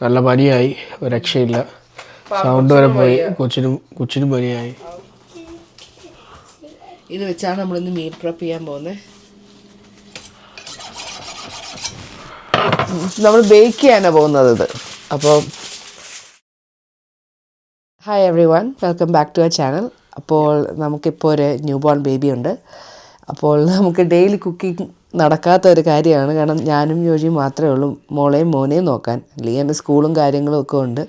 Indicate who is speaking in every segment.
Speaker 1: നല്ല പനിയായി, ഒരു രക്ഷയില്ല. സൗണ്ട് വരെ പോയി. കൊച്ചിനും പനിയായി.
Speaker 2: ഇത് വെച്ചാണ് നമ്മളിന്ന് മീൽ പ്രെപ്പ് ചെയ്യാൻ പോകുന്നത്. നമ്മൾ ബേക്ക് ചെയ്യാനാണ് പോകുന്നത് ഇത്. അപ്പോൾ hi everyone, welcome back to our channel. അപ്പോൾ നമുക്കിപ്പോൾ ഒരു ന്യൂ ബോൺ ബേബി ഉണ്ട്. അപ്പോൾ നമുക്ക് ഡെയിലി കുക്കിംഗ് നടക്കാത്ത ഒരു കാര്യമാണ്. കാരണം ഞാനും യോജിയും മാത്രമേ ഉള്ളൂ മോളെയും മോനെയും നോക്കാൻ. അല്ലെങ്കിൽ എൻ്റെ സ്കൂളും കാര്യങ്ങളും ഒക്കെ ഉണ്ട്.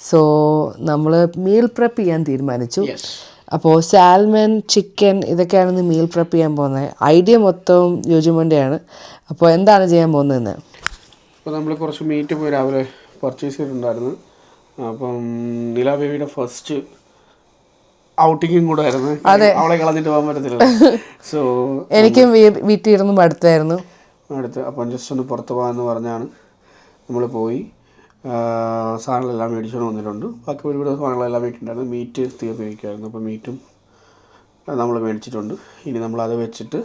Speaker 2: സോ നമ്മൾ മീൽ പ്രെപ്പ് ചെയ്യാൻ തീരുമാനിച്ചു. അപ്പോൾ സാൽമൺ, ചിക്കൻ ഇതൊക്കെയാണ് മീൽ പ്രെപ്പ് ചെയ്യാൻ പോകുന്നത്. ഐഡിയ മൊത്തം യോജിമോൻ്റെയാണ്. അപ്പോൾ എന്താണ് ചെയ്യാൻ പോകുന്നതെന്ന്
Speaker 1: അപ്പോൾ നമ്മൾ കുറച്ച് മീറ്റ് പോയി രാവിലെ പർച്ചേസ് ചെയ്തിട്ടുണ്ടായിരുന്നു. അപ്പം നില ബേബിയുടെ ഫസ്റ്റ് ഔട്ടിങ്ങും കൂടെ ആയിരുന്നു. അവളെ കളഞ്ഞിട്ട് പോകാൻ പറ്റത്തില്ല. സോ
Speaker 2: എനിക്കും വീട്ടിൽ ഇരുന്ന് മടുത്തായിരുന്നു.
Speaker 1: അപ്പം ജസ്റ്റ് ഒന്ന് പുറത്ത് പോകാമെന്ന് പറഞ്ഞാണ് നമ്മൾ പോയി. സാധനങ്ങളെല്ലാം മേടിച്ചുകൊണ്ട് വന്നിട്ടുണ്ട്. ബാക്കി ഒരുപാട് സാധനങ്ങളെല്ലാം വീട്ടിലുണ്ടായിരുന്നു. മീറ്റ് തീർത്ത് വയ്ക്കുമായിരുന്നു. അപ്പോൾ മീറ്റും നമ്മൾ മേടിച്ചിട്ടുണ്ട്. ഇനി നമ്മളത് വെച്ചിട്ട്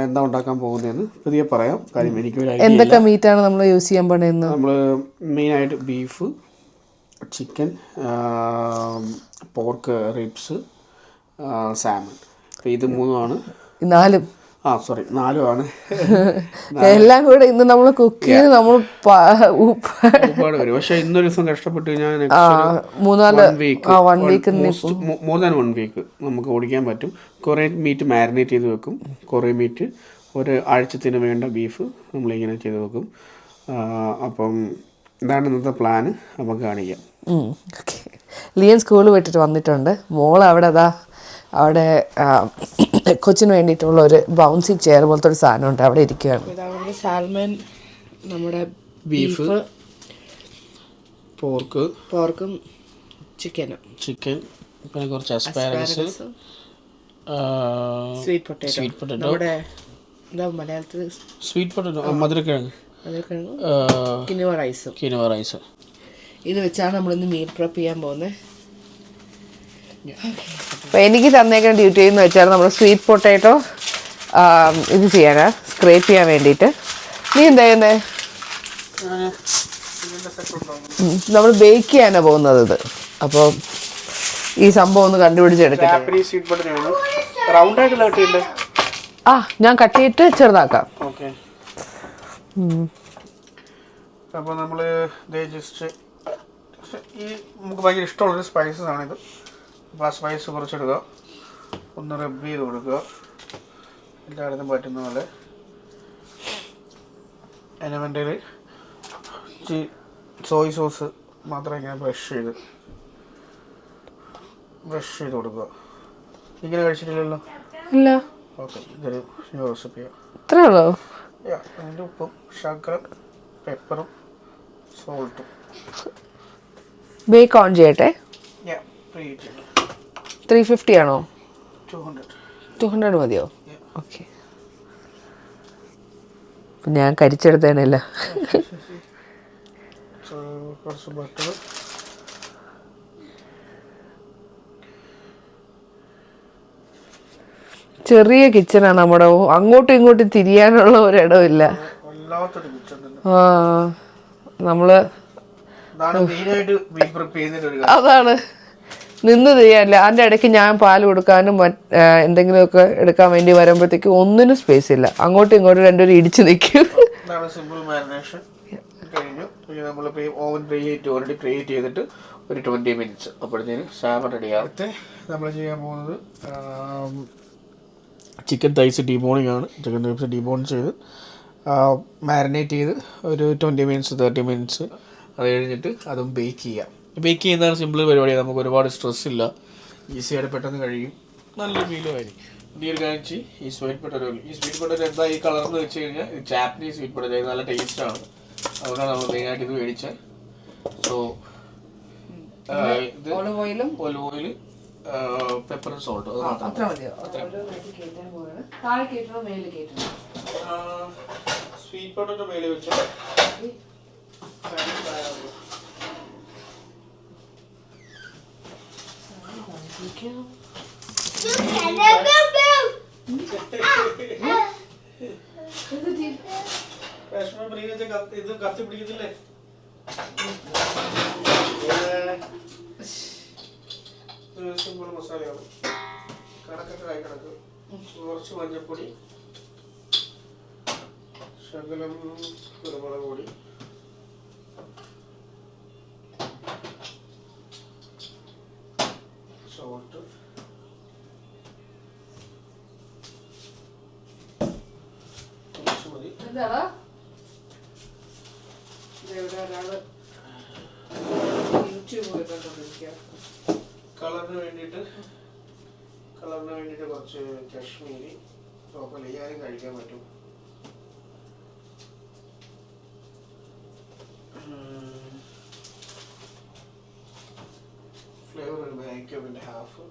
Speaker 1: എന്താ ഉണ്ടാക്കാൻ പോകുന്നതെന്ന് പുതിയ പറയാം. കാര്യം എനിക്കൊരു ഐഡിയ.
Speaker 2: എന്തൊക്കെ മീറ്റാണ് നമ്മൾ യൂസ് ചെയ്യാൻ പോകുന്നത്?
Speaker 1: നമ്മൾ മെയിനായിട്ട് beef, chicken, pork ribs, salmon. അപ്പോൾ ഇത് മൂന്നുമാണ്. നാലുമാണ്.
Speaker 2: എല്ലാം കൂടെ ഇന്ന് നമ്മൾ കുക്ക് ചെയ്ത് നമ്മൾ
Speaker 1: ഒരുപാട് വരും. പക്ഷെ ഇന്നൊരു ദിവസം കഷ്ടപ്പെട്ട് കഴിഞ്ഞാൽ മോർ ദാൻ 1 വീക്ക് നമുക്ക് ഓടിക്കാൻ പറ്റും. കുറേ മീറ്റ് മാരിനേറ്റ് ചെയ്ത് വെക്കും. കുറേ മീറ്റ് ഒരു ആഴ്ചത്തിന് വേണ്ട ബീഫ് നമ്മളിങ്ങനെ ചെയ്ത് വെക്കും. അപ്പം ഇതാണ് ഇന്നത്തെ പ്ലാന്. നമുക്ക് കാണിക്കാം.
Speaker 2: ലിയൻ സ്കൂളിൽ വിട്ടിട്ട് വന്നിട്ടുണ്ട്. മോൾ അവിടെ കൊച്ചിന് വേണ്ടിയിട്ടുള്ള ഒരു ബൗൺസി ചെയർ പോലത്തെ ഒരു സാധനമുണ്ട്, അവിടെ ഇരിക്കുകയാണ്. ഇതാണ് സാൽമൺ, നമ്മുടെ ബീഫ്, പോർക്കും ചിക്കൻ,
Speaker 1: പിന്നെ കുറച്ച് അസ്പാരഗസ്,
Speaker 2: സ്വീറ്റ് പൊട്ടാറ്റോ, നമ്മുടെ എന്താ മലയാളത്തിൽ
Speaker 1: സ്വീറ്റ് പൊട്ടാറ്റോ, മധുരക്കിഴങ്ങ്, കിനുവ റൈസ്.
Speaker 2: ഇത് വെച്ചാണ് നമ്മളിന്ന് മീൽ പ്രെപ്പ് ചെയ്യാൻ പോകുന്നത്. അപ്പോൾ എനിക്ക് തന്നേക്കുന്ന ഡ്യൂട്ടി എന്ന് വെച്ചാൽ നമ്മൾ സ്വീറ്റ് പൊട്ടാറ്റോ ഇത് ചെയ്യാനാ, സ്ക്രേപ്പ് ചെയ്യാൻ വേണ്ടിയിട്ട്. നീ എന്താ ചെയ്യുന്നത്? നമ്മൾ ബേക്ക് ചെയ്യാനാണ് പോകുന്നത് ഇത്. അപ്പോൾ ഈ സംഭവം ഒന്ന് കണ്ടുപിടിച്ചെടുക്കാം. ഞാൻ കട്ട് ചെയ്തിട്ട് ചെറുതാക്കാം.
Speaker 1: അപ്പോൾ നമ്മൾ ജസ്റ്റ് നമുക്ക് ഭയങ്കര ഇഷ്ടമുള്ളൊരു സ്പൈസസ് ആണിത്. അപ്പോൾ ആ സ്പൈസ് കുറച്ചെടുക്കുക, ഒന്ന് റബ്ബ് ചെയ്ത് കൊടുക്കുക എല്ലായിടത്തും പറ്റുന്ന പോലെ. എലമെൻ്റിൽ സോയ് സോസ് മാത്രം ഇങ്ങനെ ബ്രഷ് ചെയ്ത് കൊടുക്കുക. ഇങ്ങനെ കഴിച്ചിട്ടില്ലല്ലോ?
Speaker 2: ഇല്ല.
Speaker 1: ഓക്കെ, ഇതൊരു ന്യൂ റെസിപ്പിയാണ്.
Speaker 2: ഇത്രേ ഉള്ളൂ.
Speaker 1: അതിൻ്റെ ഉപ്പും ശർക്കര, പെപ്പറും സോൾട്ടും.
Speaker 2: ബേക്ക് ഓൺ ചെയ്യട്ടെ. 350 ആണോ? 200 മതിയോ? ഓക്കെ. ഞാൻ കരിച്ചെടുത്തേനല്ല.
Speaker 1: കുറച്ച് ബട്ടർ,
Speaker 2: ചെറിയ കിച്ചണാണ് നമ്മുടെ. അങ്ങോട്ടും ഇങ്ങോട്ടും തിരിയാനുള്ള ഒരിടമില്ല. നമ്മള് അതാണ് നിന്ന് ചെയ്യാനില്ല. അതിൻ്റെ ഇടയ്ക്ക് ഞാൻ പാൽ കൊടുക്കാനും എന്തെങ്കിലുമൊക്കെ എടുക്കാൻ വേണ്ടി വരുമ്പോഴത്തേക്ക് ഒന്നിനും സ്പേസ് ഇല്ല. അങ്ങോട്ടും ഇങ്ങോട്ടും രണ്ടുപേരും ഇടിച്ചു നിൽക്കും.
Speaker 1: സിമ്പിൾ മാരിനേഷൻ കഴിഞ്ഞു. നമ്മൾ ഓവൻ പ്രീഹീറ്റ് ചെയ്തിട്ട് ഒരു 20 മിനിറ്റ്സ് അപ്പോഴത്തേന് സാമൺ റെഡിയാകട്ടെ. നമ്മൾ ചെയ്യാൻ പോകുന്നത് ചിക്കൻ തൈസ് ഡീബോണിങ് ആണ്. ചിക്കൻ തൈസ് ഡീബോൺ ചെയ്ത് മാരിനേറ്റ് ചെയ്ത് ഒരു 20 മിനിറ്റ്സ് 30 മിനിറ്റ്സ് അത് കഴിഞ്ഞിട്ട് അതും ബേക്ക് ചെയ്യാം. ബേക്ക് ചെയ്യുന്നതാണ് സിമ്പിൾ പരിപാടിയാണ്. നമുക്ക് ഒരുപാട് സ്ട്രെസ് ഇല്ല. ഈസിയായിട്ട് പെട്ടെന്ന് കഴിയും. നല്ല ഫീലുമായിരിക്കും. ഈ ഒരു കാര്യം ഈ സ്വീറ്റ് പൊട്ടാറ്റോ എന്താ ഈ കളർന്ന് വെച്ച് കഴിഞ്ഞാൽ ഇത് ജാപ്പനീസ് സ്വീറ്റ് പൊട്ടാറ്റോ. നല്ല ടേസ്റ്റാണ്. അതുകൊണ്ടാണ് നമ്മൾ മെയിനായിട്ട് ഇത് മേടിച്ചത്. സോ ഇത് ഒലിവ് ഓയിൽ, പെപ്പറും സോൾട്ടും സ്വീറ്റ് പൊട്ടാറ്റോ മേലെ വെച്ച് ഇത് കത്തി പിടിക്കത്തില്ലേ? സിമ്പിൾ മസാലയാണ്. കണക്കൊക്കെ ആയി കണക്ക്. കുറച്ച് മഞ്ഞൾപ്പൊടി, ശകലം കുരുമുളക് പൊടി, സോൾട്ട്, കുറച്ച് മതി. കളറിന് വേണ്ടിയിട്ട് കുറച്ച് കാശ്മീരി കുഴപ്പമില്ല, ആരും കഴിക്കാൻ പറ്റും. ഫ്ലേവർ ഒരു മാഗി ക്യൂബിൻ്റെ ഹാഫ്,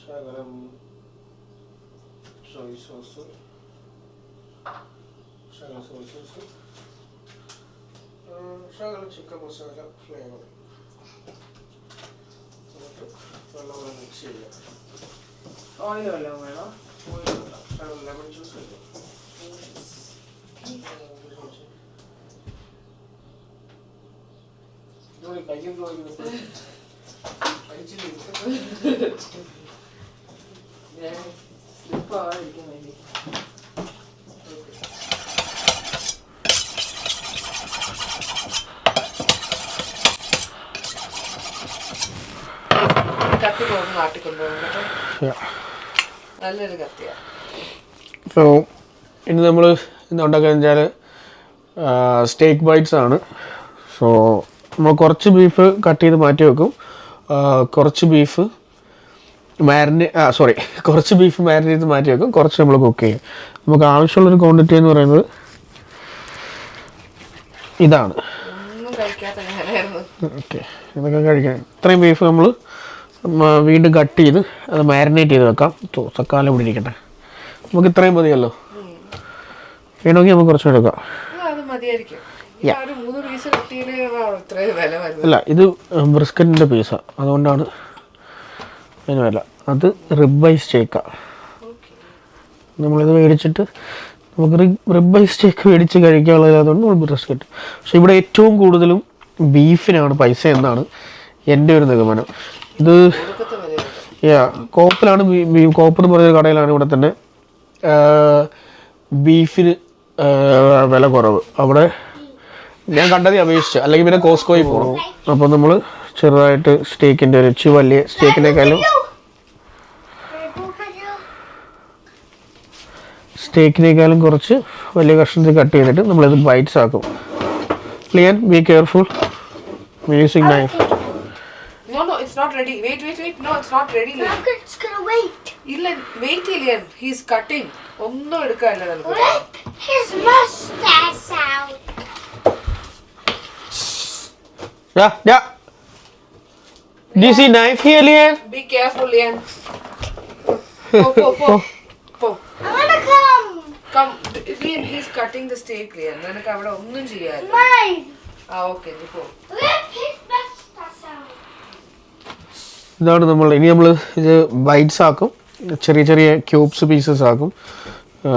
Speaker 1: ശകലം സോയ സോസ്, ശകലം ചിക്കൻ മസാല ഫ്ലേവർ, എന്നിട്ട് നല്ലപോലെ മിക്സ് ചെയ്യുക.
Speaker 2: ഓയിൽ വല്ലതും വേണം?
Speaker 1: ശകലം ലെമൺ ജ്യൂസ് ഇല്ല. കയ്യും
Speaker 2: സ്ലിപ്പാകാതിരിക്കാൻ വേണ്ടി. കത്തി പോകുന്ന നാട്ടിക്കൊണ്ടുപോകും കേട്ടോ. നല്ലൊരു കത്തിയാണ്.
Speaker 1: സോ ഇനി നമ്മൾ ഇന്ന് ഉണ്ടാക്കുകയെന്ന് വെച്ചാൽ സ്റ്റേക്ക് ബൈറ്റ്സ് ആണ്. സോ നമ്മൾ കുറച്ച് ബീഫ് കട്ട് ചെയ്ത് മാറ്റി വെക്കും. കുറച്ച് ബീഫ് മാരിനേറ്റ് ചെയ്ത് മാറ്റി വെക്കും. കുറച്ച് നമ്മൾ കുക്ക് ചെയ്യും. നമുക്ക് ആവശ്യമുള്ളൊരു ക്വാണ്ടിറ്റി എന്ന് പറയുന്നത് ഇതാണ്. ഓക്കെ, ഇതൊക്കെ കഴിക്കണം. ഇത്രയും ബീഫ് നമ്മൾ വീണ്ടും കട്ട് ചെയ്ത് അത് മാരിനേറ്റ് ചെയ്ത് വെക്കാം. സക്കാലം ഇവിടെ ഇരിക്കട്ടെ. നമുക്ക് ഇത്രയും മതിയല്ലോ. വേണമെങ്കിൽ നമുക്ക് കുറച്ച് എടുക്കാം. അല്ല, ഇത് ബ്രിസ്ക്കറ്റിൻ്റെ പീസാണ്, അതുകൊണ്ടാണ് അതിന് വില. അത് റിബ് ഐ സ്റ്റേക്കാണ്. നമ്മളിത് മേടിച്ചിട്ട് നമുക്ക് റിബ് ഐ സ്റ്റേക്ക് മേടിച്ച് കഴിക്കാനുള്ളത്, അതുകൊണ്ട് നമ്മൾ ബ്രിസ്ക്കറ്റ്. പക്ഷെ ഇവിടെ ഏറ്റവും കൂടുതലും ബീഫിനാണ് പൈസ എന്നാണ് എൻ്റെ ഒരു നിഗമനം. ഇത് കോപ്പിലാണ്, കോപ്പ് എന്ന് പറഞ്ഞൊരു കടയിലാണ് ഇവിടെ തന്നെ ബീഫിന് വില കുറവ്. അവിടെ ഞാൻ കണ്ടതേ അപേക്ഷിച്ച്, അല്ലെങ്കിൽ പിന്നെ കോസ്കോയിൽ പോകണം. അപ്പോൾ നമ്മൾ ചെറുതായിട്ട് സ്റ്റേക്കിൻ്റെ ഒരു ഇച്ചിരി വലിയ സ്റ്റേക്കിനേക്കാളും കുറച്ച് വലിയ കഷ്ണത്തിൽ കട്ട് ചെയ്തിട്ട് നമ്മളിത് ബൈറ്റ്സ് ആക്കും. Clear, be careful using knife.
Speaker 2: No, it's not ready. Wait. No, it's not ready.
Speaker 3: Look, it's gonna wait.
Speaker 2: Wait, Ilian. He's cutting. ഒന്നും എടുക്കാനില്ല നമുക്ക്.
Speaker 3: Rip his mustache out.
Speaker 1: Yeah. Do you see knife here, Lian?
Speaker 2: Be careful, Lian. Go.
Speaker 3: I wanna come.
Speaker 2: Come, Lian. He's cutting the steak, Lian. നിനക്ക് അവിടെ ഒന്നും ചെയ്യാനില്ല.
Speaker 3: Mine.
Speaker 2: Okay, go.
Speaker 3: Rip his mustache out.
Speaker 1: ഇതാണ് ഇനി നമ്മൾ ഇത് bytes ആക്കും. ചെറിയ ക്യൂബ്സ് പീസസ് ആക്കും.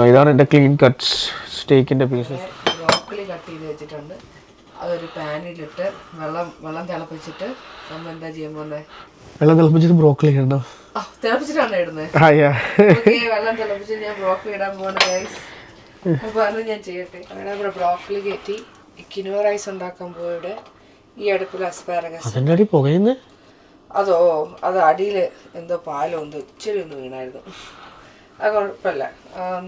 Speaker 1: ഇതാണ് എൻ്റെ ക്ലീൻ കട്ട്സ് സ്റ്റേക്കിൻ്റെ പീസസ്.
Speaker 2: ബ്രോക്കലി കട്ട് ചെയ്ത് വെച്ചിട്ടുണ്ട്. അതൊരു പാനിലിട്ട് വെള്ളം തിളപ്പിച്ചിട്ട് നമ്മൾ എന്താ ചെയ്യാൻ പോകുന്നത്?
Speaker 1: വെള്ളം തിളപ്പിച്ചിട്ട് ബ്രോക്കലി ഇടണോ?
Speaker 2: തിളപ്പിച്ചിട്ടാണോ ഇടുന്നത്? വെള്ളം തിളപ്പിച്ച് ഞാൻ ബ്രോക്കലി ഇടാൻ പോകുന്നത് ഗൈസ്. അപ്പോൾ അത് ഞാൻ ചെയ്യട്ടെ. അങ്ങനെ ഇവിടെ ബ്രോക്കലി കയറ്റി കിനോ റൈസ് ഉണ്ടാക്കാൻ പോയുടെ ഈ അടുപ്പിൽ അസ്പാരഗസ്.
Speaker 1: അതിൻ്റെ അടി പുകയുന്നത്?
Speaker 2: അത് അടിയിൽ എന്തോ പാലൊന്ന് ഇച്ചിരി ഒന്ന് വീണായിരുന്നു. അത് കുഴപ്പമില്ല,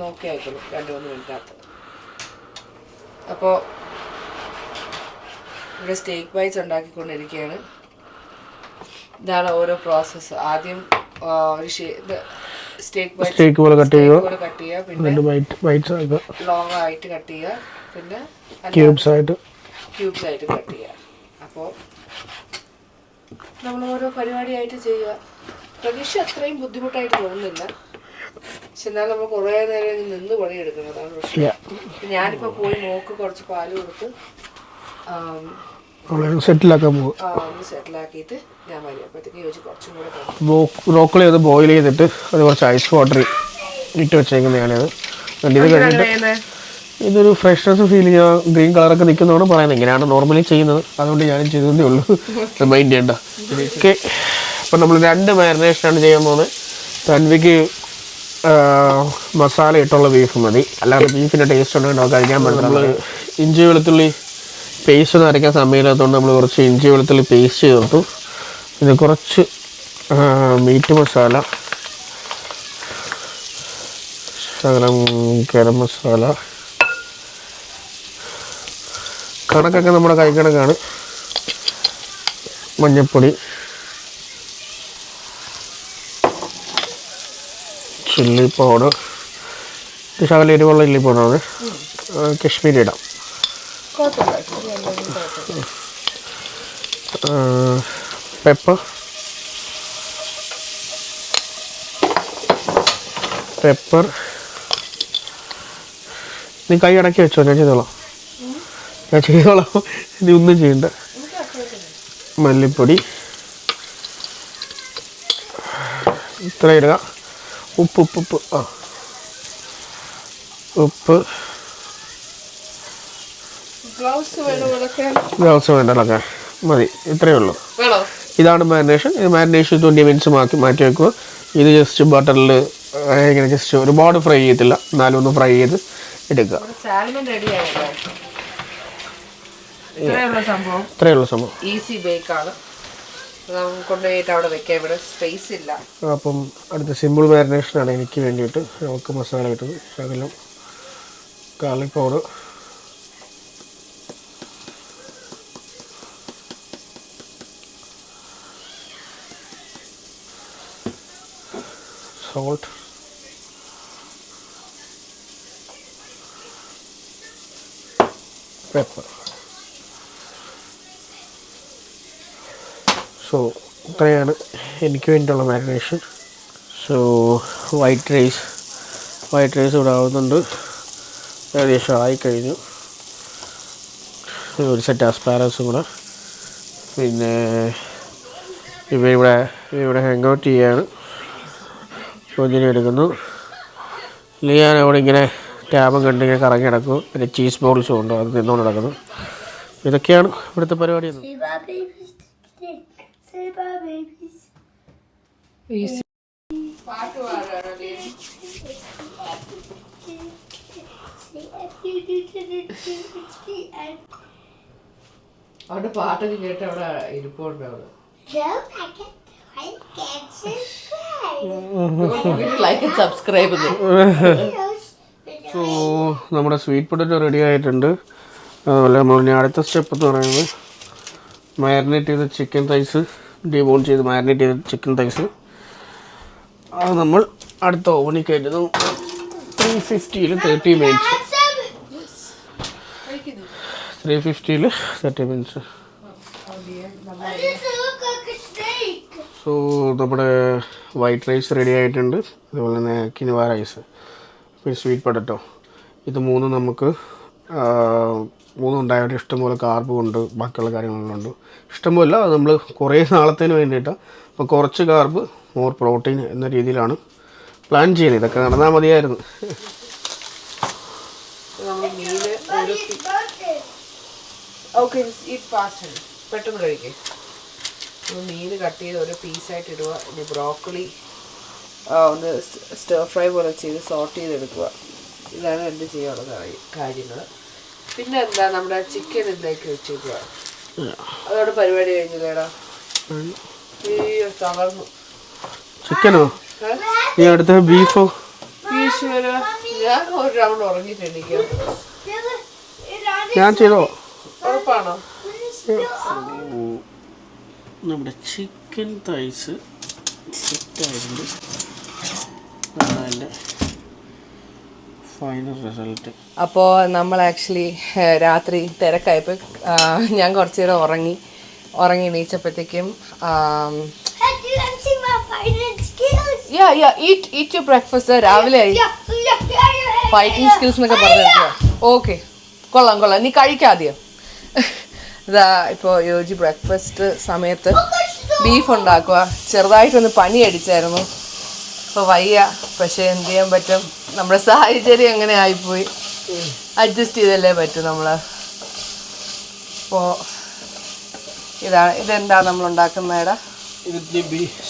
Speaker 2: നോക്കി ആയിക്കോളൂ 2-3 മിനിറ്റിനകത്ത്. അപ്പോൾ ഇവിടെ സ്റ്റേക്ക് ബൈറ്റ്സ് ഉണ്ടാക്കിക്കൊണ്ടിരിക്കുകയാണ്. ഇതാണ് ഓരോ പ്രോസസ്സ്. ആദ്യം ഒരു സ്റ്റേക്ക് പോലെ കട്ട് ചെയ്യുക, പിന്നെ ലോങ് ആയിട്ട് കട്ട് ചെയ്യുക, പിന്നെ ക്യൂബ്സ് ആയിട്ട് കട്ട് ചെയ്യുക. അപ്പോൾ നമ്മൾ ഓരോ പരിപാടിയായിട്ട് ചെയ്യുക. പ്രതീക്ഷ അത്രയും ബുദ്ധിമുട്ടായിട്ട് തോന്നുന്നില്ല, പക്ഷെ എന്നാൽ നമ്മൾ കുറേ നേരം നിന്ന് പണിയെടുക്കുന്നതാണ് പ്രശ്നം. ഞാനിപ്പോൾ പോയി മോക്ക് കുറച്ച് പാല് കൊടുത്ത്
Speaker 1: സെറ്റിലാക്കാൻ പോകും.
Speaker 2: ഒന്ന് സെറ്റിലാക്കിയിട്ട് ഞാൻ വരും. അപ്പോഴത്തേക്ക് യോജി കുറച്ചും കൂടെ
Speaker 1: ബ്രോക്കോളി അത് ബോയിൽ ചെയ്തിട്ട് അത് കുറച്ച് ഐസ് വാട്ടർ ഇട്ട് വെച്ചേക്കുന്നത് ഞാനത്. ഇത് കഴിഞ്ഞിട്ട് ഇതൊരു ഫ്രഷ്നെസ് ഫീൽ ചെയ്യാൻ ഗ്രീൻ കളറൊക്കെ നിൽക്കുന്നതാണ് പറയുന്നത്. ഇങ്ങനെയാണ് നോർമലി ചെയ്യുന്നത്, അതുകൊണ്ട് ഞാനും ചെയ്തതേ ഉള്ളൂ. മൈൻഡ് ചെയ്യണ്ട. ഓക്കെ, ഇപ്പം നമ്മൾ 2 മാരിനേഷനാണ് ചെയ്യാൻ പോകുന്നത്. തൻവിക്ക് മസാല ഇട്ടുള്ള ബീഫ് മതി, അല്ലാതെ ബീഫിൻ്റെ ടേസ്റ്റ് ഉണ്ടെങ്കിൽ കഴിക്കാൻ പറ്റില്ല. നമ്മൾ ഇഞ്ചി വെളുത്തുള്ളി പേസ്റ്റ് ഒന്നും അരയ്ക്കാൻ സമയമില്ലാത്തതുകൊണ്ട് നമ്മൾ കുറച്ച് ഇഞ്ചി വെളുത്തുള്ളി പേസ്റ്റ് ചേർത്തു. ഇത് കുറച്ച് മീറ്റ് മസാല, ശകലം ഗരം മസാല, കണക്കൊക്കെ നമ്മുടെ കൈക്കണക്കാണ്. മഞ്ഞൾപ്പൊടി, ചില്ലി പൗഡർ, ഇത് ശകലം എരിവുള്ള ചില്ലി പൗഡറാണ്, കശ്മീരി ഇടാം. പെപ്പർ നീ കൈ അടക്കി വെച്ചോ, ഞാൻ ചെയ്തോളാം. നീ ഒന്നും ചെയ്യണ്ട. മല്ലിപ്പൊടി ഇത്ര ഇടുക. ഉപ്പ് ഗ്ലൗസ് വേണ്ടതൊക്കെ മതി, ഇത്രയേ ഉള്ളൂ. ഇതാണ് മാരിനേഷൻ. ഇത് മാരിനേഷൻ 20 മിനിറ്റ്സ് മാറ്റി വെക്കുക. ഇത് ജസ്റ്റ് ബട്ടറിൽ ഇങ്ങനെ ജസ്റ്റ് ഒരുപാട് ഫ്രൈ ചെയ്യത്തില്ല, എന്നാലും ഒന്ന് ഫ്രൈ ചെയ്ത് എടുക്കുക. ഇത്രയുള്ള സംഭവം
Speaker 2: ഈസി ബേക്കാണ്. കൊണ്ടുപോയിട്ട് അവിടെ വെക്കാം, ഇവിടെ സ്പേസ് ഇല്ല.
Speaker 1: അപ്പം അടുത്ത സിമ്പിൾ മാരിനേഷനാണ് എനിക്ക് വേണ്ടിയിട്ട്. നമുക്ക് മസാല ഇട്ടത് ശകലം garlic powder, salt, pepper. So ഇത്രയാണ് എനിക്ക് വേണ്ടിയുള്ള മാരിനേഷൻ. സോ വൈറ്റ് റൈസ് ഇവിടെ ആവുന്നുണ്ട്, ഏകദേശം ആയിക്കഴിഞ്ഞു. ഒരു സെറ്റ് ആസ്പാരസും കൂടെ, പിന്നെ ഇവിടെ ഹാങ് ഔട്ട് ചെയ്യാണ്. കൊഞ്ചിനെ എടുക്കുന്നു. ഞാൻ അവിടെ ഇങ്ങനെ ടാബും കണ്ടിങ്ങനെ കറങ്ങി നടക്കും. പിന്നെ ചീസ് ബോൾസും ഉണ്ട്, അത് നിന്നുകൊണ്ട് നടക്കുന്നു. ഇതൊക്കെയാണ് ഇവിടുത്തെ പരിപാടി.
Speaker 2: അവിടെ പാട്ടൊക്കെ കേട്ട് അവിടെ ഇരിപ്പുണ്ട്. അവിടെ ലൈക്ക് ആൻഡ് സബ്സ്ക്രൈബ്.
Speaker 1: സോ നമ്മുടെ സ്വീറ്റ് പൊട്ടറ്റോ റെഡി ആയിട്ടുണ്ട്. അതുപോലെ നമ്മൾ അടുത്ത സ്റ്റെപ്പ് എന്ന് പറയുന്നത് മാരിനേറ്റ് ചെയ്ത ചിക്കൻ തൈസ്, ഡിബോൺ ചെയ്ത് മാരിനേറ്റ് ചെയ്ത ചിക്കൻ തൈസ് അത് നമ്മൾ അടുത്ത ഓവനിൽ കയറ്റുന്നു. 350 30 മിനിറ്റ്സ്. 350 30 മിനിറ്റ്സ്. സോ നമ്മുടെ വൈറ്റ് റൈസ് റെഡി ആയിട്ടുണ്ട്. അതുപോലെ തന്നെ കിനുവ റൈസ്, പിന്നെ സ്വീറ്റ് പൊട്ടറ്റോ. ഇത് മൂന്നും നമുക്ക് ഉണ്ടായിട്ട് ഇഷ്ടംപോലെ കാർബും ഉണ്ട്, ബാക്കിയുള്ള കാര്യങ്ങളെല്ലാം ഉണ്ട്. ഇഷ്ടംപോലെ അത് നമ്മൾ കുറേ നാളത്തേന് വേണ്ടിയിട്ടാണ്. അപ്പോൾ കുറച്ച് കാർബ് മോർ പ്രോട്ടീൻ എന്ന രീതിയിലാണ് പ്ലാൻ ചെയ്യുന്നത്. ഇതൊക്കെ നടന്നാൽ മതിയായിരുന്നു.
Speaker 2: പെട്ടെന്ന് കഴിക്കേ. മീൻ കട്ട് ചെയ്ത് ഓരോ പീസായിട്ട് ഇടുക. ഇനി ബ്രോക്കോളി ഒന്ന് സ്റ്റർ ഫ്രൈ പോലെ ചെയ്ത് സോട്ട് ചെയ്തെടുക്കുക. ഇതാണ് എൻ്റെ ചെയ്യാനുള്ള കാര്യങ്ങൾ. പിന്നെ എന്താ, നമ്മുടെ ചിക്കൻ എന്താക്കി വെച്ചേക്കുക. അതോടെ പരിപാടി കഴിഞ്ഞില്ലേടാ. തളർന്നു.
Speaker 1: ചിക്കനോ ഈ അടുത്ത ബീഫോ?
Speaker 2: ഈശ്വര, ഞാൻ ഒരു റൗണ്ട് ഉറങ്ങിയിട്ടെണ്ണിക്കാം.
Speaker 1: ഞാൻ ചെയ്തോ?
Speaker 2: ഉറപ്പാണോ?
Speaker 1: നമ്മുടെ ചിക്കൻ തൈസ് സെറ്റായിട്ടുണ്ട്. അതിൻ്റെ ഫൈനൽ റിസൾട്ട്.
Speaker 2: അപ്പോൾ നമ്മൾ ആക്ച്വലി രാത്രി തിരക്കായപ്പോൾ ഞാൻ കുറച്ച് നേരം ഉറങ്ങി എണീച്ചപ്പോഴത്തേക്കും eat your breakfast. രാവിലെ ഫൈറ്റിംഗ് സ്കിൽസ് എന്നൊക്കെ പറഞ്ഞിരിക്കുക. ഓക്കെ, കൊള്ളാം. നീ കഴിക്കാതെയോ? ഇതാ ഇപ്പോൾ യോജി ബ്രേക്ക്ഫാസ്റ്റ് സമയത്ത് ബീഫ് ഉണ്ടാക്കുക. ചെറുതായിട്ടൊന്ന് പനി അടിച്ചായിരുന്നു, ഇപ്പോൾ വയ്യ. പക്ഷേ എന്ത് ചെയ്യാൻ പറ്റും, നമ്മുടെ സാഹചര്യം അങ്ങനെ ആയിപ്പോയി. അഡ്ജസ്റ്റ് ചെയ്തല്ലേ പറ്റും നമ്മൾ. അപ്പോൾ ഇതെന്താ നമ്മൾ ഉണ്ടാക്കുന്നേടാ?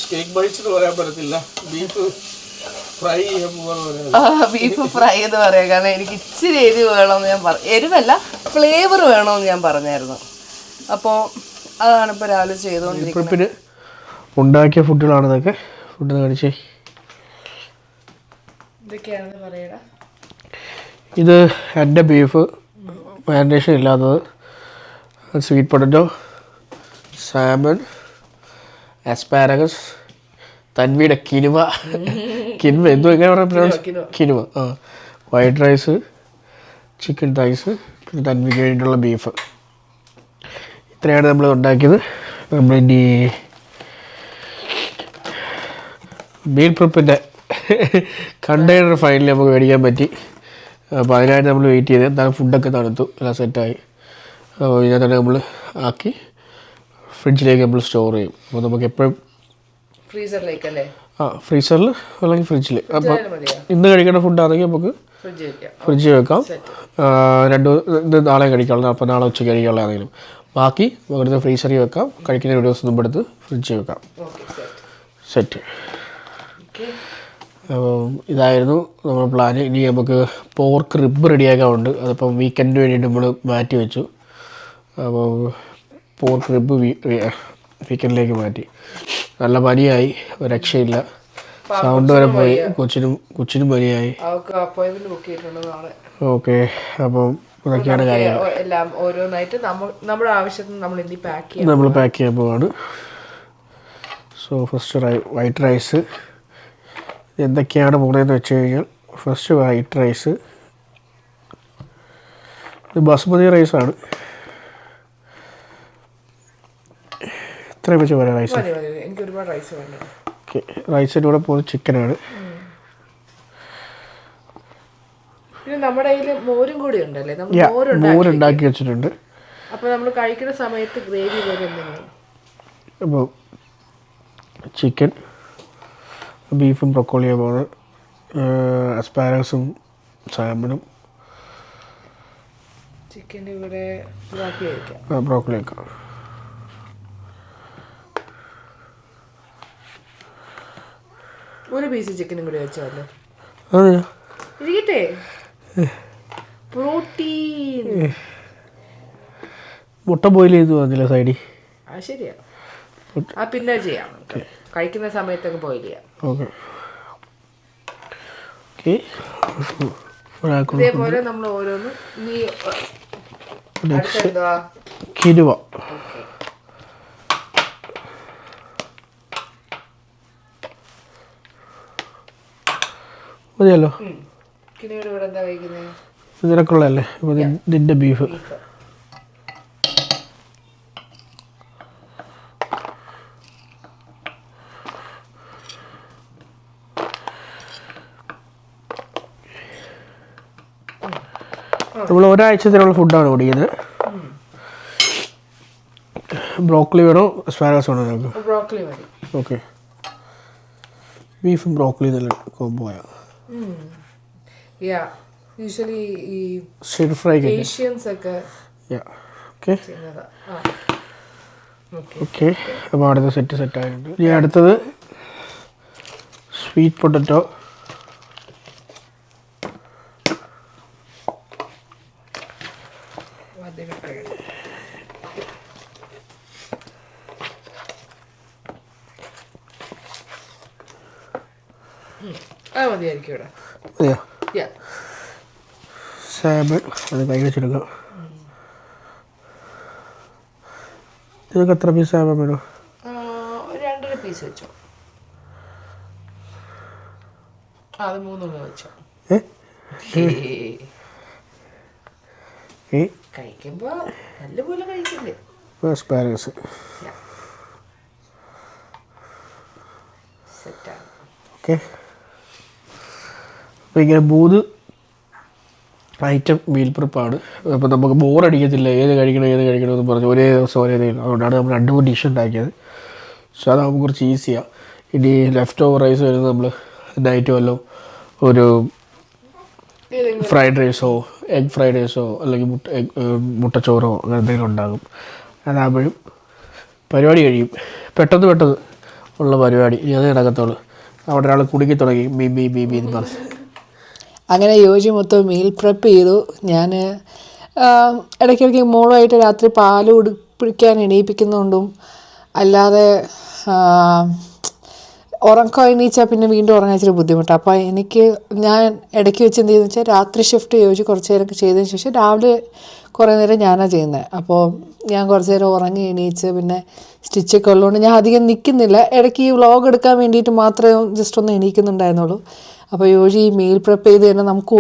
Speaker 1: സ്റ്റേക്ക് ബൈറ്റ്സ് എന്ന് പറയാൻ പറ്റത്തില്ല, ബീഫ് ഫ്രൈ
Speaker 2: ബീഫ് ഫ്രൈ എന്ന് പറയാം. കാരണം എനിക്ക് ഇച്ചിരി എരിവ് വേണമെന്ന് ഞാൻ എരിവല്ല, ഫ്ലേവർ വേണമെന്ന് ഞാൻ പറഞ്ഞായിരുന്നു. അപ്പോൾ അതാണ് ഇപ്പോൾ രാവിലെ ചെയ്തുകൊണ്ടിരിക്കുന്നത്.
Speaker 1: ഉണ്ടാക്കിയ ഫുഡുകളാണ് ഇതൊക്കെ. ഫുഡ് കാണിച്ചേ.
Speaker 2: ഇതൊക്കെയാണെന്ന് പറയടാ.
Speaker 1: ഇത് എൻ്റെ ബീഫ് മാരിനേഷൻ ഇല്ലാത്തത്, സ്വീറ്റ് പൊട്ടറ്റോ, സാമൺ, ആസ്പാരഗസ്, തൻവിയുടെ കിനുവ എന്തോ എങ്ങനെ പറയാം, കിനുവ, വൈറ്റ് റൈസ്, ചിക്കൻ റൈസ്, പിന്നെ തൻവിക്ക് വേണ്ടിയിട്ടുള്ള ബീഫ്. ഇത്രയാണ് നമ്മൾ ഉണ്ടാക്കിയത്. നമ്മളിനി മീൽ പ്രിപ്പിൻ്റെ കണ്ടെയ്നർ ഫൈനലി നമുക്ക് മേടിക്കാൻ പറ്റി. അപ്പോൾ അതിനായിട്ട് നമ്മൾ വെയിറ്റ് ചെയ്ത് എന്തായാലും ഫുഡൊക്കെ തണുത്തു, എല്ലാം സെറ്റായി. അപ്പോൾ ഇതിനകത്ത് നമ്മൾ ആക്കി ഫ്രിഡ്ജിലേക്ക് നമ്മൾ സ്റ്റോർ ചെയ്യും. അപ്പോൾ നമുക്ക് എപ്പോഴും
Speaker 2: ഫ്രീസറിലേക്കല്ലേ?
Speaker 1: ഫ്രീസറിൽ അല്ലെങ്കിൽ ഫ്രിഡ്ജിൽ. അപ്പോൾ ഇന്ന് കഴിക്കേണ്ട ഫുഡാണെങ്കിൽ നമുക്ക് ഫ്രിഡ്ജിൽ വെക്കാം. ഇത് നാളെ കഴിക്കാനുള്ളത്, അപ്പോൾ നാളെ ഉച്ചയ്ക്ക് കഴിക്കാനുള്ളതാണെങ്കിലും ബാക്കി നമുക്ക് ഫ്രീസറിൽ വെക്കാം. കഴിക്കുന്ന ഒരു ദിവസം മുമ്പ് എടുത്ത് ഫ്രിഡ്ജിൽ വെക്കാം. സെറ്റ്. അപ്പം ഇതായിരുന്നു നമ്മുടെ പ്ലാൻ. ഇനി നമുക്ക് പോർക്ക് റിബ് റെഡിയാക്കാറുണ്ട്. അതിപ്പം വീക്കെൻഡിന് വേണ്ടിയിട്ട് നമ്മൾ മാറ്റി വെച്ചു. അപ്പോൾ പോർക്ക് റിബ് വീക്കെൻഡിലേക്ക് മാറ്റി. നല്ല പനിയായി, ഒരു രക്ഷയില്ല. സൗണ്ട് വരെ പോയി. കൊച്ചിനും പനിയായി. ഓക്കെ, അപ്പം ഇതൊക്കെയാണ് കാര്യങ്ങൾ.
Speaker 2: എല്ലാം ഓരോന്നായിട്ട് നമ്മുടെ ആവശ്യത്തിന്
Speaker 1: നമ്മൾ പാക്ക് ചെയ്യാൻ പോവാണ്. സോ ഫസ്റ്റ് വൈറ്റ് റൈസ് എന്തൊക്കെയാണ് പോകുന്നതെന്ന് വെച്ച് കഴിഞ്ഞാൽ, ഫസ്റ്റ് വൈറ്റ് റൈസ്, ഇത് ബസുമതി റൈസാണ്. ഇത്രയും വെച്ച് പറയാം റൈസ്. ഓക്കെ, റൈസിൻ്റെ കൂടെ പോകുന്നത് ചിക്കനാണ്.
Speaker 2: നമ്മുടെ കയ്യിൽ മോരും കൂടി ഉണ്ടല്ലേ?
Speaker 1: മോരുണ്ടാക്കി വെച്ചിട്ടുണ്ട്.
Speaker 2: അപ്പോൾ നമ്മൾ കഴിക്കുന്ന സമയത്ത് ഗ്രേവി പോലെ എന്തെങ്കിലും.
Speaker 1: അപ്പോൾ ചിക്കൻ, ബീഫും ബ്രൊക്കോളിയും പോകുന്നത്, അസ്പാരഗസും സാമണും,
Speaker 2: ചിക്കൻ്റെ കൂടെ
Speaker 1: ബ്രോക്കോളി വെക്കാം.
Speaker 2: ഒരു പീസ് ചിക്കനും കൂടി വെച്ചാലോ?
Speaker 1: അതെ,
Speaker 2: ഇരിക്കട്ടെ. പ്രോട്ടീൻ.
Speaker 1: മുട്ട ബോയിൽ ചെയ്ത് വന്നില്ല സൈഡിൽ.
Speaker 2: ആ ശരിയാ, ആ പിന്നെ ചെയ്യാം. കഴിക്കുന്ന സമയത്തൊക്കെ ബോയിൽ ചെയ്യാം.
Speaker 1: ഓക്കെ.
Speaker 2: ഇതേപോലെ നമ്മൾ ഓരോന്ന്
Speaker 1: കിനുവ. മതിയല്ലോ.
Speaker 2: കിനുവയുടെ കൂടെ എന്താ കഴിക്കുന്നത്?
Speaker 1: നിനക്കുള്ളതല്ലേ. അപ്പോൾ നിന്റെ ബീഫ്. നമ്മൾ ഒരാഴ്ചത്തിനുള്ള ഫുഡാണ് ഓടിക്കുന്നത്. ബ്രോക്കലി വേണോ അസ്പാരഗസ് വേണോ നിങ്ങൾക്ക്?
Speaker 2: ബ്രോക്കലി മതി.
Speaker 1: ഓക്കെ, ബീഫും ബ്രോക്കലി നല്ല കോംബോയാണ്.
Speaker 2: യൂഷ്വലി ഈ
Speaker 1: സ്റ്റിർ ഫ്രൈ
Speaker 2: ഏഷ്യൻസ് ഒക്കെ.
Speaker 1: Okay okay. അപ്പോൾ അടുത്ത സെറ്റ് ആയിട്ടുണ്ട്. ഇനി അടുത്തത് സ്വീറ്റ് പൊട്ടറ്റോ.
Speaker 2: മതിയായിരിക്കും.
Speaker 1: സാമൺ അത് കൈ വെച്ചെടുക്കാം. നിങ്ങൾക്ക് എത്ര പീസ് സാമൺ വേണോ?
Speaker 2: 2 പീസ് വെച്ചോ. അത് 3 വെച്ചോ. കഴിക്കുമ്പോ നല്ലപോലെ കഴിക്കണ്ടേ.
Speaker 1: അസ്പാരഗസ് ഓക്കെ. അപ്പോൾ ഇങ്ങനെ 3 ഐറ്റം മീൽ പ്രിപ്പാണ്. അപ്പോൾ നമുക്ക് ബോറടിക്കത്തില്ല, ഏത് കഴിക്കണമെന്ന് പറഞ്ഞ് ഒരേ ദിവസം ഒരേ ഇത്. അതുകൊണ്ടാണ് നമ്മൾ 2-3 ഡിഷ് ഉണ്ടാക്കിയത്. സോ അതാകുമ്പോൾ കുറച്ച് ഈസിയാണ്. ഇനി ലെഫ്റ്റ് ഓവർ റൈസ് വരുന്നത് നമ്മൾ നൈറ്റ് വല്ലതും ഒരു ഫ്രൈഡ് റൈസോ എഗ് ഫ്രൈഡ് റൈസോ അല്ലെങ്കിൽ മുട്ടച്ചോറോ അങ്ങനെ എന്തെങ്കിലും ഉണ്ടാകും. അതാകുമ്പോഴും പരിപാടി കഴിയും. പെട്ടെന്ന് ഉള്ള പരിപാടി. ഇനി അത് നടക്കത്തുള്ളൂ. അവിടെ ഒരാൾ കുടുക്കി തുടങ്ങി ബി എന്ന് പറഞ്ഞു.
Speaker 2: അങ്ങനെ യോജി മൊത്തം മീൽ പ്രെപ്പ് ചെയ്തു. ഞാൻ ഇടയ്ക്കിടയ്ക്ക് മോളുമായിട്ട് രാത്രി പാല് കുടിപ്പിക്കാൻ എണീപ്പിക്കുന്നുണ്ടും അല്ലാതെ ഉറക്കം എണീച്ചാൽ പിന്നെ വീണ്ടും ഉറങ്ങാൻ ഇച്ചിരി ബുദ്ധിമുട്ടാണ്. അപ്പോൾ ഞാൻ ഇടയ്ക്ക് വെച്ച് എന്ത് ചെയ്യുന്നത് വെച്ചാൽ രാത്രി ഷിഫ്റ്റ് യോജി കുറച്ച് നേരം ചെയ്തതിന് ശേഷം രാവിലെ കുറേ നേരം ഞാനാണ് ചെയ്യുന്നത്. അപ്പോൾ ഞാൻ കുറച്ച് നേരം ഉറങ്ങി എണീച്ച് പിന്നെ സ്റ്റിച്ചൊക്കെ ഉള്ളതുകൊണ്ട് ഞാൻ അധികം നിൽക്കുന്നില്ല. ഇടയ്ക്ക് ഈ വ്ളോഗ് എടുക്കാൻ വേണ്ടിയിട്ട് മാത്രമേ ജസ്റ്റ് ഒന്ന് എണീക്കുന്നുണ്ടായിരുന്നുള്ളൂ. അപ്പോൾ യോജി ഈ മീൽ പ്രെപ്പ് ചെയ്ത് തന്നെ നമുക്ക്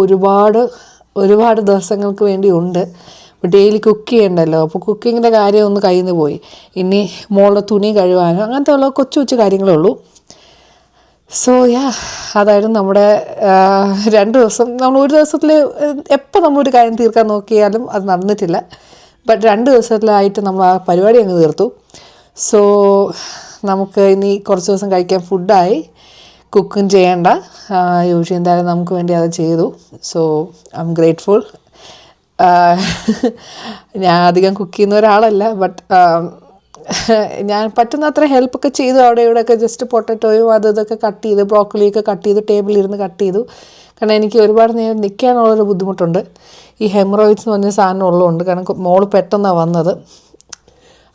Speaker 2: ഒരുപാട് ദിവസങ്ങൾക്ക് വേണ്ടി ഉണ്ട്. ഡെയിലി കുക്ക് ചെയ്യണ്ടല്ലോ. അപ്പോൾ കുക്കിങ്ങിൻ്റെ കാര്യം ഒന്ന് കയ്യിൽ നിന്ന് പോയി. ഇനി മോളുടെ തുണി കഴുകാനും അങ്ങനത്തെ ഉള്ള കൊച്ചു കാര്യങ്ങളേ ഉള്ളൂ. സോ അതായിരുന്നു നമ്മുടെ 2 ദിവസം. നമ്മൾ ഒരു ദിവസത്തിൽ എപ്പോൾ നമ്മളൊരു കാര്യം തീർക്കാൻ നോക്കിയാലും അത് നടന്നിട്ടില്ല. ബട്ട് 2 ദിവസത്തിലായിട്ട് നമ്മൾ ആ പരിപാടി അങ്ങ് തീർത്തു. സോ നമുക്ക് ഇനി കുറച്ച് ദിവസം കഴിക്കാൻ ഫുഡായി. കുക്കും ചെയ്യേണ്ട. യൂഷ്വലി എന്തായാലും നമുക്ക് വേണ്ടി അത് ചെയ്തു. So I M grateful. ഞാൻ അധികം കുക്ക് ചെയ്യുന്ന ഒരാളല്ല. ബട്ട് ഞാൻ പറ്റുന്ന അത്ര ഹെൽപ്പൊക്കെ ചെയ്തു. അവിടെ ഇവിടെയൊക്കെ ജസ്റ്റ് പൊട്ടറ്റോയും ഇതൊക്കെ കട്ട് ചെയ്ത് ബ്രോക്കലിയൊക്കെ കട്ട് ചെയ്ത് ടേബിളിലിരുന്ന് കട്ട് ചെയ്തു. കാരണം എനിക്ക് ഒരുപാട് നേരം നിൽക്കാനുള്ളൊരു ബുദ്ധിമുട്ടുണ്ട്. ഈ ഹെമറോയിഡ്സ് എന്ന് പറഞ്ഞ സാധനം ഉള്ളതുകൊണ്ട്. കാരണം മോള് പെട്ടെന്നാണ് വന്നത്.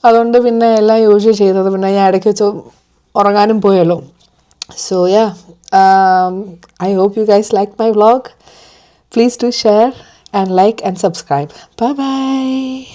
Speaker 2: അതുകൊണ്ട് പിന്നെ എല്ലാം യൂസ് ചെയ്തത്. പിന്നെ ഞാൻ ഇടയ്ക്ക് വെച്ച് ഉറങ്ങാനും പോയല്ലോ. So I hope you guys liked my vlog. Please do share and like and subscribe. Bye bye.